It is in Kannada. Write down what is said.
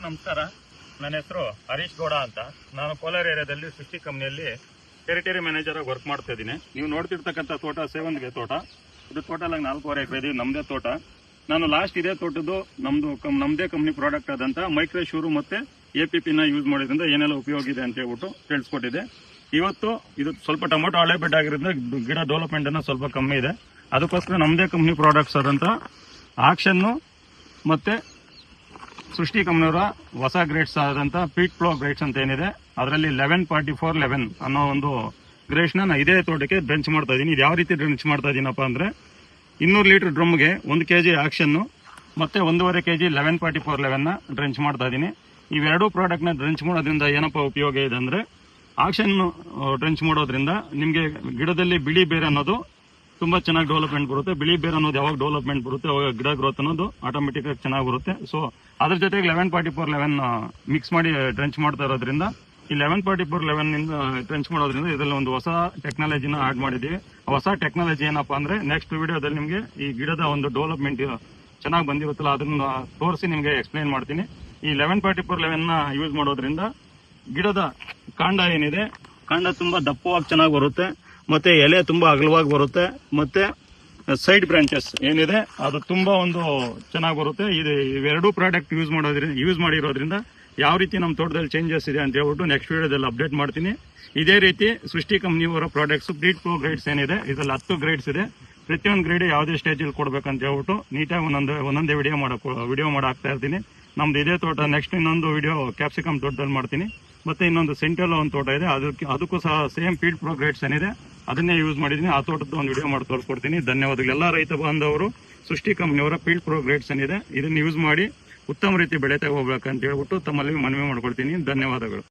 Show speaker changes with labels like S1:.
S1: ನಮಸ್ಕಾರ. ನನ್ನ ಹೆಸರು ಹರೀಶ್ ಗೌಡ ಅಂತ. ನಾನು ಕೋಲಾರ ಏರಿಯಾದಲ್ಲಿ ಸೃಷ್ಟಿ ಕಂಪ್ನಿಯಲ್ಲಿ ಟೆರಿಟರಿ ಮ್ಯಾನೇಜರ್ ಆಗಿ ವರ್ಕ್ ಮಾಡ್ತಾ ಇದ್ದೀನಿ. ನೀವು ನೋಡ್ತಿರ್ತಕ್ಕಂಥ ತೋಟ ಸೇವಂತಿಗೆ ತೋಟ. ಇದು ಟೋಟಲ್ ಆಗಿ 4.5 ಎಕರೆ ಇದೆ, ನಮ್ಮದೇ ತೋಟ. ನಾನು ಲಾಸ್ಟ್ ಇದೇ ತೋಟದ್ದು ನಮ್ಮದೇ ಕಂಪ್ನಿ ಪ್ರಾಡಕ್ಟ್ ಆದಂತ ಮೈಕ್ರೋ ಶೂರು ಮತ್ತೆ APP ನ ಯೂಸ್ ಮಾಡೋದ್ರಿಂದ ಏನೆಲ್ಲ ಉಪಯೋಗ ಇದೆ ಅಂತ ಹೇಳ್ಬಿಟ್ಟು ತಿಳಿಸ್ಕೊಟ್ಟಿದೆ. ಇವತ್ತು ಇದು ಸ್ವಲ್ಪ ಟೊಮೊಟೊ ಹಳೆ ಬೆಡ್ ಆಗಿರೋದ್ರಿಂದ ಗಿಡ ಡೆವಲಪ್ಮೆಂಟ್ ಅನ್ನ ಸ್ವಲ್ಪ ಕಮ್ಮಿ ಇದೆ. ಅದಕ್ಕೋಸ್ಕರ ನಮ್ಮದೇ ಕಂಪ್ನಿ ಪ್ರಾಡಕ್ಟ್ಸ್ ಆದಂತ ಆಕ್ಷನ್ ಮತ್ತೆ ಸೃಷ್ಟಿ ಕಂಪ್ನಿಯವರ ಹೊಸ ಗ್ರೇಡ್ಸ್ ಆದಂತ ಪೀಟ್ ಫ್ಲೋ ಗ್ರೇಡ್ಸ್ ಅಂತ ಏನಿದೆ, ಅದರಲ್ಲಿ 114411 ಅನ್ನೋ ಒಂದು ಗ್ರೇಡ್ಸ್ ನ ಇದೇ ತೋಟಕ್ಕೆ ಡ್ರೆಂಚ್ ಮಾಡ್ತಾ ಇದೀನಿ. ಇದು ಯಾವ ರೀತಿ ಡ್ರೆಂಚ್ ಮಾಡ್ತಾ ಇದೀನಪ್ಪ ಅಂದ್ರೆ 200 ಲೀಟರ್ ಡ್ರಮ್ಗೆ 1 kg ಆಕ್ಷನ್ ಮತ್ತೆ 1.5 kg 114411 ನ ಡ್ರೆಂಚ್ ಮಾಡ್ತಾ ಇದೀನಿ. ಇವೆರಡೂ ಪ್ರಾಡಕ್ಟ್ ನ ಡ್ರೆಂಚ್ ಮಾಡೋದ್ರಿಂದ ಏನಪ್ಪ ಉಪಯೋಗ ಇದೆ ಅಂದ್ರೆ, ಆಕ್ಷನ್ ಡ್ರೆಂಚ್ ಮಾಡೋದ್ರಿಂದ ನಿಮ್ಗೆ ಗಿಡದಲ್ಲಿ ಬಿಳಿ ಬೇರೆ ಅನ್ನೋದು ತುಂಬಾ ಚೆನ್ನಾಗಿ ಡೆವಲಪ್ಮೆಂಟ್ ಬರುತ್ತೆ. ಬಿಳಿ ಬೇರೆ ಅನ್ನೋದು ಯಾವಾಗ ಡೆವಲಪ್ಮೆಂಟ್ ಬರುತ್ತೆ ಅವಾಗ ಗಿಡ ಗ್ರೋತ್ ಅನ್ನೋದು ಆಟೋಮೆಟಿಕ್ ಆಗಿ ಚೆನ್ನಾಗಿ ಬರುತ್ತೆ. ಸೊ ಅದ್ರ ಜೊತೆಗೆ 114411 ಮಿಕ್ಸ್ ಮಾಡಿ ಡ್ರೆಂಚ್ ಮಾಡ್ತಾ ಇರೋದ್ರಿಂದ ಈ 114411 ಡ್ರೆಂಚ್ ಮಾಡೋದ್ರಿಂದ ಇದರಲ್ಲಿ ಒಂದು ಹೊಸ ಟೆಕ್ನಾಲಜಿನ ಆಡ್ ಮಾಡಿದೀವಿ. ಹೊಸ ಟೆಕ್ನಾಲಜಿ ಏನಪ್ಪಾ ಅಂದ್ರೆ ನೆಕ್ಸ್ಟ್ ವಿಡಿಯೋದಲ್ಲಿ ನಿಮ್ಗೆ ಈ ಗಿಡದ ಒಂದು ಡೆವಲಪ್ಮೆಂಟ್ ಚೆನ್ನಾಗಿ ಬಂದಿರುತ್ತಲ್ಲ ಅದನ್ನ ತೋರಿಸಿ ನಿಮ್ಗೆ ಎಕ್ಸ್ಪ್ಲೈನ್ ಮಾಡ್ತೀನಿ. ಈ 114411 ನ ಯೂಸ್ ಮಾಡೋದ್ರಿಂದ ಗಿಡದ ಕಾಂಡ ಏನಿದೆ, ಕಾಂಡ ತುಂಬಾ ದಪ್ಪವಾಗಿ ಚೆನ್ನಾಗಿ ಬರುತ್ತೆ, ಮತ್ತೆ ಎಲೆ ತುಂಬಾ ಅಗಲವಾಗಿ ಬರುತ್ತೆ, ಮತ್ತೆ ಸೈಡ್ ಬ್ರಾಂಚಸ್ ಏನಿದೆ ಅದು ತುಂಬಾ ಒಂದು ಚೆನ್ನಾಗಿ ಬರುತ್ತೆ. ಇವೆರಡೂ ಪ್ರಾಡಕ್ಟ್ ಯೂಸ್ ಮಾಡಿರೋದ್ರಿಂದ ಯಾವ ರೀತಿ ನಮ್ಮ ತೋಟದಲ್ಲಿ ಚೇಂಜಸ್ ಇದೆ ಅಂತ ಹೇಳ್ಬಿಟ್ಟು ನೆಕ್ಸ್ಟ್ ವಿಡಿಯೋದಲ್ಲಿ ಅಪ್ಡೇಟ್ ಮಾಡ್ತೀನಿ. ಇದೇ ರೀತಿ ಸೃಷ್ಟಿ ಕಂಪ್ನಿಯವರ ಪ್ರಾಡಕ್ಟ್ಸ್ ಪೀಟ್ ಫ್ಲೋ ಗ್ರೇಡ್ಸ್ ಏನಿದೆ, ಇದರಲ್ಲಿ 10 ಗ್ರೇಡ್ಸ್ ಇದೆ. ಪ್ರತಿಯೊಂದು ಗ್ರೇಡ್ ಯಾವುದೇ ಸ್ಟೇಜಲ್ಲಿ ಕೊಡ್ಬೇಕಂತ ಹೇಳ್ಬಿಟ್ಟು ನೀಟಾಗಿ ಒಂದೊಂದೇ ವಿಡಿಯೋ ಮಾಡಾಕ್ತಾ ಇರ್ತೀನಿ. ನಮ್ದು ಇದೇ ತೋಟ. ನೆಕ್ಸ್ಟ್ ಇನ್ನೊಂದು ವಿಡಿಯೋ ಕ್ಯಾಪ್ಸಿಕಮ್ ತೋಟದಲ್ಲಿ ಮಾಡ್ತೀನಿ. ಮತ್ತೆ ಇನ್ನೊಂದು ಸೆಂಟಲ್ ಒಂದು ತೋಟ ಇದೆ, ಅದಕ್ಕೂ ಸಹ ಸೇಮ್ ಪೀಟ್ ಫ್ಲೋ ಗ್ರೇಡ್ಸ್ ಏನಿದೆ ಅದನ್ನೇ ಯೂಸ್ ಮಾಡಿದೀನಿ. ಆ ತೋಟದ ಒಂದು ವಿಡಿಯೋ ಮಾಡಿ ತೋರಿಸ್ಕೊಡ್ತೀನಿ. ಧನ್ಯವಾದಗಳು. ಎಲ್ಲ ರೈತ ಬಾಂಧವರು ಸೃಷ್ಟಿ ಕಂಪ್ನಿಯವರ ಪೀಟ್ ಫ್ಲೋ ಗ್ರೇಡ್ಸ್ ಏನಿದೆ ಇದನ್ನ ಯೂಸ್ ಮಾಡಿ ಉತ್ತಮ ರೀತಿ ಬೆಳೆ ತಗೋಬೇಕಂತ ಹೇಳ್ಬಿಟ್ಟು ತಮ್ಮಲ್ಲಿ ಮನವಿ ಮಾಡ್ಕೊಳ್ತೀನಿ. ಧನ್ಯವಾದಗಳು.